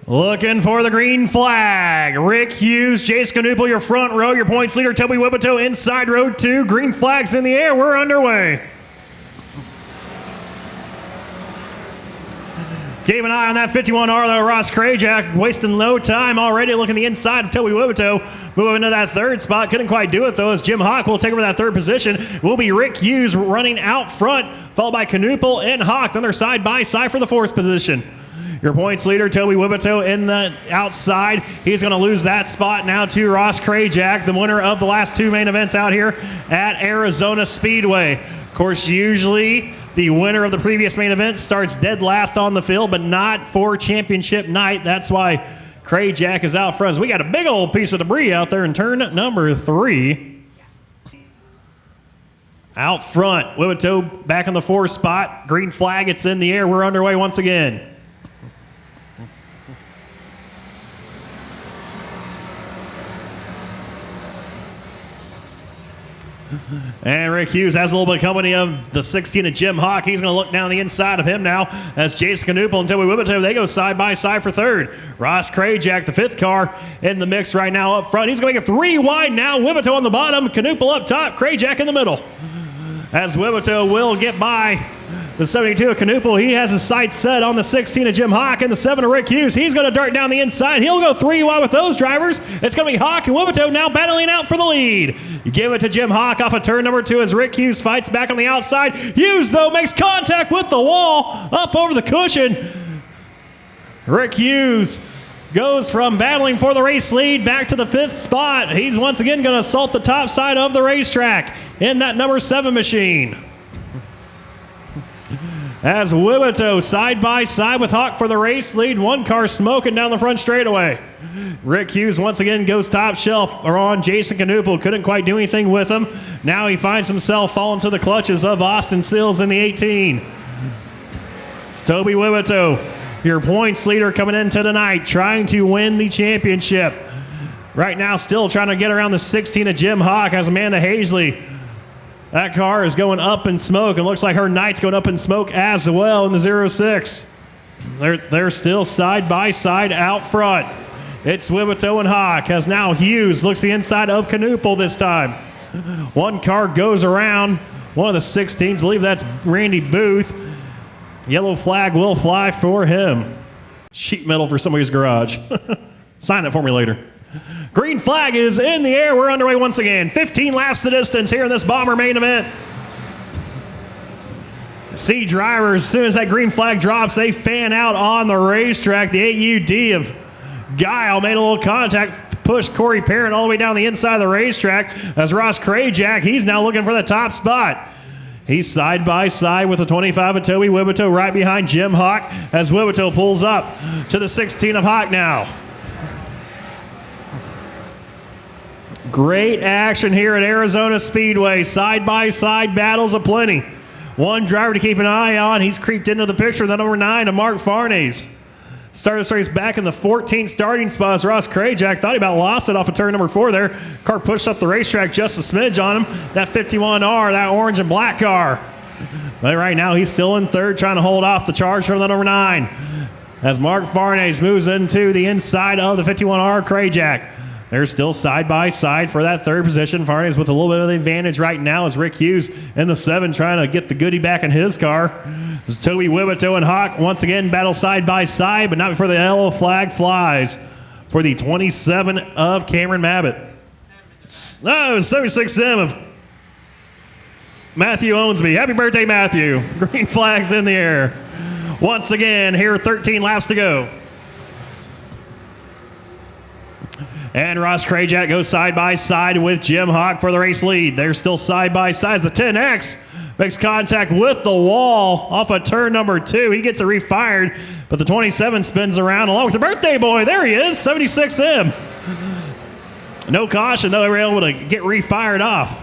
Looking for the green flag. Rick Hughes, Jason Knuppel, your front row. Your points leader, Toby Wiboto, inside row 2. Green flag's in the air. We're underway. Keep an eye on that 51R, though. Ross Krajak wasting no time already looking the inside of Toby Wiboto. Moving into that third spot. Couldn't quite do it, though, as Jim Hawk will take over that third position. Will be Rick Hughes running out front, followed by Knuppel and Hawk. Then they're side by side for the fourth position. Your points leader, Toby Wiboto, in the outside. He's going to lose that spot now to Ross Krajak, the winner of the last 2 main events out here at Arizona Speedway. Of course, usually the winner of the previous main event starts dead last on the field, but not for championship night. That's why Krajak is out front. So we got a big old piece of debris out there in turn number 3. Out front, Wiboto back in the 4th spot. Green flag, it's in the air. We're underway once again. And Rick Hughes has a little bit of company of the 16 of Jim Hawk. He's going to look down the inside of him now as Jason Knuppel and Toby Wiboto, they go side by side for third. Ross Krajak, the 5th car in the mix right now up front. He's going to make it 3 wide now. Wiboto on the bottom, Knuppel up top, Krajak in the middle. As Wiboto will get by the 72 of Knuppel, he has his sights set on the 16 of Jim Hawk and the 7 of Rick Hughes. He's going to dart down the inside. He'll go 3 wide with those drivers. It's going to be Hawk and Wiboto now battling out for the lead. You give it to Jim Hawk off of turn number 2 as Rick Hughes fights back on the outside. Hughes, though, makes contact with the wall up over the cushion. Rick Hughes goes from battling for the race lead back to the 5th spot. He's once again going to assault the top side of the racetrack in that number 7 machine. As Wiboto side by side with Hawk for the race lead, 1 car smoking down the front straightaway. Rick Hughes once again goes top shelf on Jason Knuppel. Couldn't quite do anything with him. Now he finds himself falling to the clutches of Austin Sills in the 18. It's Toby Wiboto, your points leader coming into tonight, trying to win the championship. Right now still trying to get around the 16 of Jim Hawk as Amanda Hazley. That car is going up in smoke. It looks like her night's going up in smoke as well in the 06. They're still side by side out front. It's Wiboto and Hawk as now Hughes looks the inside of Knuppel this time. 1 car goes around one of the 16s. I believe that's Randy Booth. Yellow flag will fly for him. Sheet metal for somebody's garage. Sign it for me later. Green flag is in the air. We're underway once again. 15 laps the distance here in this Bomber main event. See drivers, as soon as that green flag drops, they fan out on the racetrack. The AUD of Guile made a little contact, pushed Corey Parent all the way down the inside of the racetrack. As Ross Krajak, he's now looking for the top spot. He's side by side with the 25 of Toby Wiboto right behind Jim Hawk as Wiboto pulls up to the 16 of Hawk now. Great action here at Arizona Speedway. Side-by-side battles aplenty. 1 driver to keep an eye on. He's creeped into the picture. The number 9 of Mark Farnes. Started this race back in the 14th starting spot as Ross Krajak thought he about lost it off of turn number 4 there. Car pushed up the racetrack just a smidge on him. That 51R, that orange and black car. But right now he's still in 3rd trying to hold off the charge from the number 9. As Mark Farnes moves into the inside of the 51R Krajak. They're still side by side for that 3rd position. Farnes with a little bit of the advantage right now as Rick Hughes in the 7 trying to get the goodie back in his car. As Toby Wiboto and Hawk once again battle side by side, but not before the yellow flag flies for the 27 of Cameron Mabbitt. 76M of Matthew Owensby. Happy birthday, Matthew. Green flag's in the air. Once again, here are 13 laps to go. And Ross Krajak goes side by side with Jim Hawk for the race lead. They're still side by side. The 10X makes contact with the wall off of turn number 2. He gets it refired, but the 27 spins around along with the birthday boy. There he is, 76M. No caution, though. They were able to get refired off.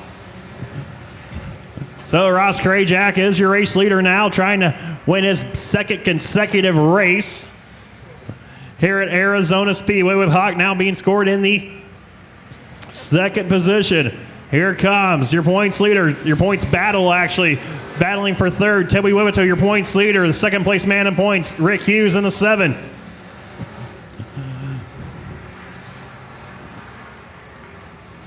So Ross Krajak is your race leader now, trying to win his 2nd consecutive race here at Arizona Speedway, with Hawk now being scored in the 2nd position. Here comes your points leader, your points battle actually, battling for 3rd. Toby Wiboto, your points leader, the 2nd place man in points. Rick Hughes in the 7.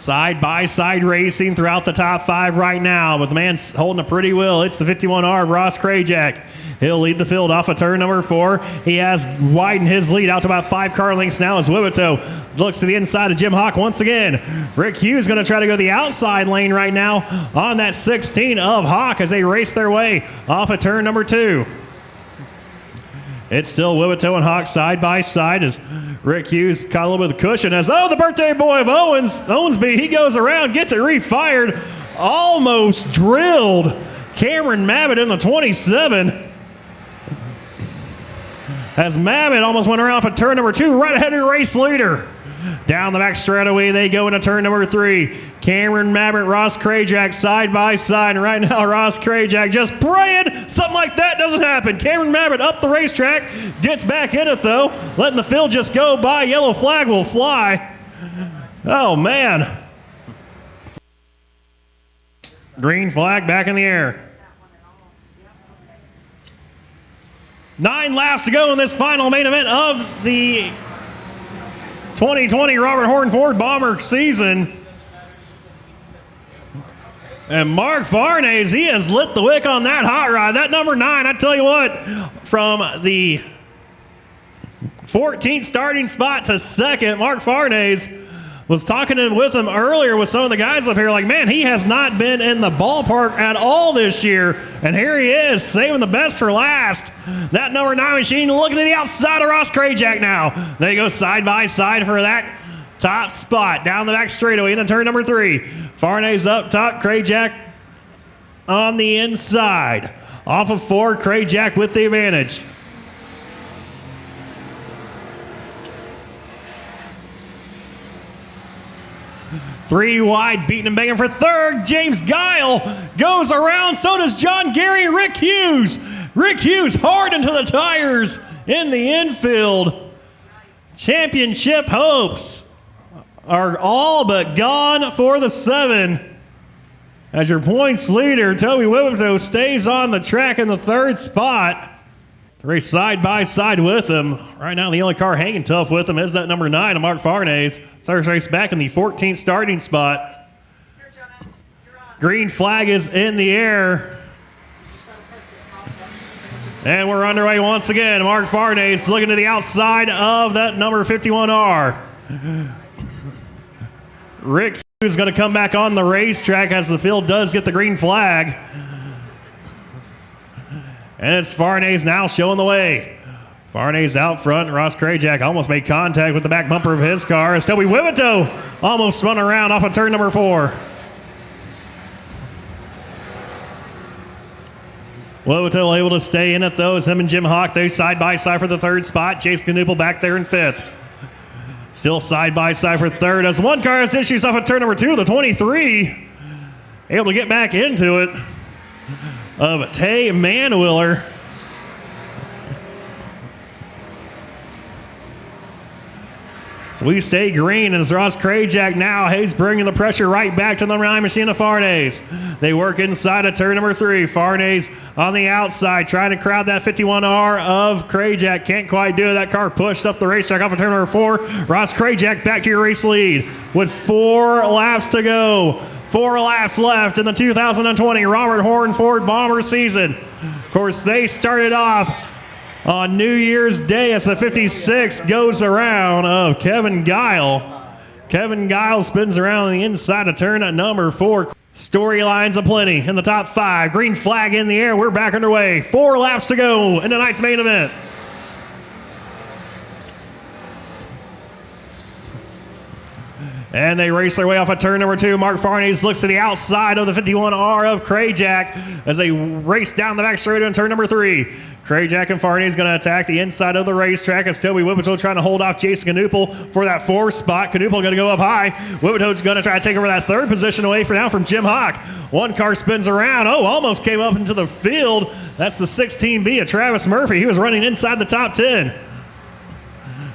Side-by-side racing throughout the top 5 right now, but the man holding a pretty will. It's the 51R of Ross Krajak. He'll lead the field off of turn number 4. He has widened his lead out to about 5 car lengths now as Wibito looks to the inside of Jim Hawk once again. Rick Hughes going to try to go the outside lane right now on that 16 of Hawk as they race their way off of turn number 2. It's still Wibito and Hawk side by side as Rick Hughes caught a little bit of cushion as, the birthday boy of Owensby, he goes around, gets it refired, almost drilled Cameron Mabbitt in the 27. As Mabbitt almost went around for turn number 2, right ahead of the race leader. Down the back straightaway, they go into turn number 3. Cameron Mabbitt, Ross Krajak side by side. And right now, Ross Krajak just praying something like that doesn't happen. Cameron Mabbitt up the racetrack, gets back in it though, letting the field just go by. Yellow flag will fly. Oh man. Green flag back in the air. 9 laps to go in this final main event of the 2020 Robert Horne Ford Bomber season. And Mark Farnese, he has lit the wick on that hot rod. That number 9, I tell you what, from the 14th starting spot to second, Mark Farnese was talking with him earlier with some of the guys up here, like, man, he has not been in the ballpark at all this year. And here he is, saving the best for last. That number 9 machine looking to the outside of Ross Krajak now. They go side by side for that top spot. Down the back straightaway into turn number 3. Farnese up top, Krajak on the inside. Off of 4, Krajak with the advantage. Three wide, beating and banging for third. James Guile goes around. So does John Gary. Rick Hughes. Rick Hughes hard into the tires in the infield. Championship hopes are all but gone for the 7. As your points leader, Toby Wibito stays on the track in the 3rd spot. Race side by side with him. Right now, the only car hanging tough with him is that number 9 of Mark Farnese. Starts race back in the 14th starting spot. Green flag is in the air. And we're underway once again. Mark Farnese looking to the outside of that number 51R. Rick Hughes is going to come back on the racetrack as the field does get the green flag. And it's Farnese now showing the way. Farnese out front. Ross Krajak almost made contact with the back bumper of his car as Toby Wibito almost spun around off of turn number 4. Wibito able to stay in it though as him and Jim Hawk, they side by side for the 3rd spot. Chase Knuppel back there in 5th. Still side by side for 3rd as one car has issues off of turn number 2, the 23. Able to get back into it. Of Tay Manwiller. So we stay green, and it's Ross Krajak now. He's bringing the pressure right back to the number 9 machine of Farnese. They work inside of turn number 3. Farnese on the outside, trying to crowd that 51R of Krajak. Can't quite do it. That car pushed up the racetrack off of turn number 4. Ross Krajak back to your race lead with 4 laps to go. 4 laps left in the 2020 Robert Horne Ford Bomber season. Of course, they started off on New Year's Day as the 56 goes around of Kevin Guile. Kevin Guile spins around on the inside of turn at number 4. Storylines aplenty in the top 5. Green flag in the air. We're back underway. 4 laps to go in tonight's main event. And they race their way off of turn number 2. Mark Farnese looks to the outside of the 51R of Krajak as they race down the back straight on turn number 3. Krajak and Farnese going to attack the inside of the racetrack as Toby Wibito trying to hold off Jason Knuppel for that 4th spot. Knuppel going to go up high. Wibito's going to try to take over that 3rd position away for now from Jim Hawk. One car spins around. Oh, almost came up into the field. That's the 16B of Travis Murphy. He was running inside the top 10.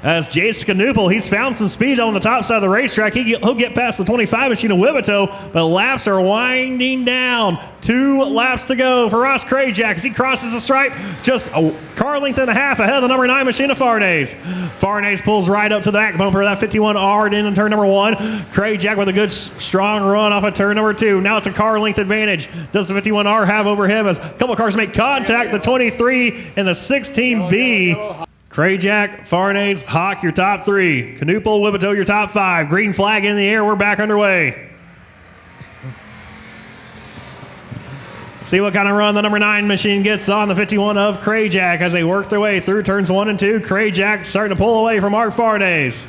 as Jason Knuppel, he's found some speed on the top side of the racetrack. He'll get past the 25 machine of Wibito, but laps are winding down. 2 laps to go for Ross Krajak as he crosses the stripe, just a car length and a half ahead of the number 9 machine of Farnese. Farnese pulls right up to the back bumper of that 51R in turn number 1. Krajak with a good strong run off of turn number 2. Now it's a car length advantage. Does the 51R have over him as a couple cars make contact? The 23 and the 16B. Krajak, Farnese, Hawk, your top 3. Knuppel, Wibito, your top 5. Green flag in the air. We're back underway. See what kind of run the number 9 machine gets on the 51 of Krajak as they work their way through turns 1 and 2. Krajak starting to pull away from Mark Farnese.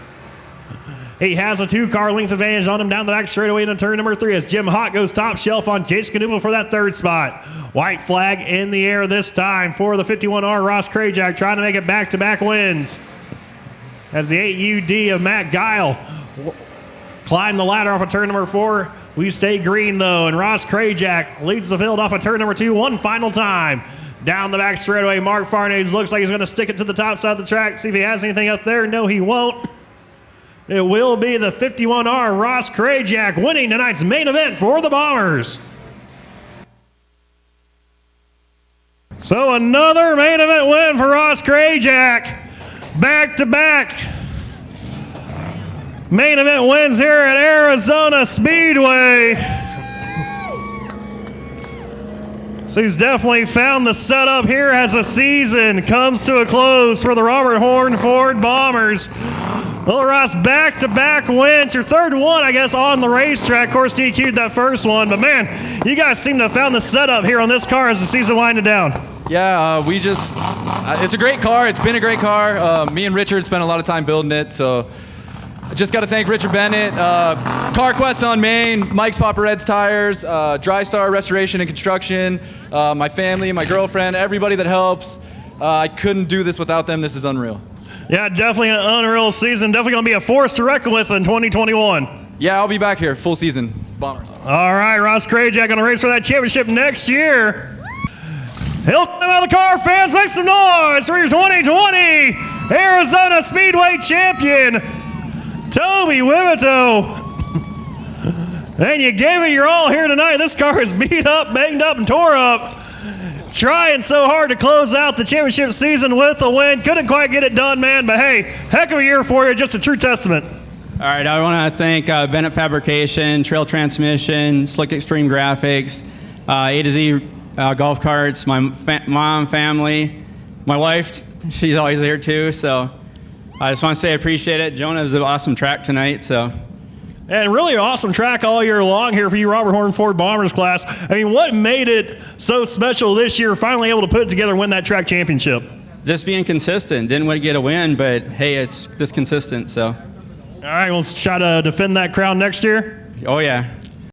He has a 2-car length advantage on him down the back straightaway into turn number 3 as Jim Hott goes top shelf on Jason Knuppel for that 3rd spot. White flag in the air this time for the 51R Ross Krajak, trying to make it back-to-back wins. As the 8UD of Matt Guile climbed the ladder off of turn number 4. We stay green though, and Ross Krajak leads the field off of turn number 2 one final time. Down the back straightaway, Mark Farnese looks like he's going to stick it to the top side of the track, see if he has anything up there. No, he won't. It will be the 51R Ross Krajak winning tonight's main event for the Bombers. So another main event win for Ross Krajak. Back-to-back main event wins here at Arizona Speedway. So he's definitely found the setup here as the season comes to a close for the Robert Horne Ford Bombers. Well, Ross, back-to-back wins. Your 3rd one, I guess, on the racetrack. Of course, DQ'd that 1st one. But, man, you guys seem to have found the setup here on this car as the season winded down. Yeah, we just it's a great car. It's been a great car. Me and Richard spent a lot of time building it. So I just got to thank Richard Bennett, CarQuest on Main, Mike's Papa Red's Tires, Dry Star Restoration and Construction, my family, my girlfriend, everybody that helps. I couldn't do this without them. This is unreal. Yeah, definitely an unreal season. Definitely going to be a force to reckon with in 2021. Yeah, I'll be back here, full season, Bombers. All right, Ross Krajak going to race for that championship next year. He'll come out of the car, fans, make some noise for your 2020 Arizona Speedway champion, Toby Wibito. And you gave it your all here tonight. This car is beat up, banged up, and tore up. Trying so hard to close out the championship season with a win. Couldn't quite get it done, man, but hey, heck of a year for you. Just a true testament. All right, I want to thank Bennett Fabrication, Trail Transmission, Slick Extreme Graphics, A to Z Golf Carts, my mom, family, my wife. She's always here too, so I just want to say I appreciate it. Jonah, it was an awesome track tonight, so. And really an awesome track all year long here for you, Robert Horne Ford Bombers class. I mean, what made it so special this year, finally able to put it together and win that track championship? Just being consistent. Didn't want to get a win, but hey, it's just consistent, so. All right, let's try to defend that crown next year. Oh, yeah.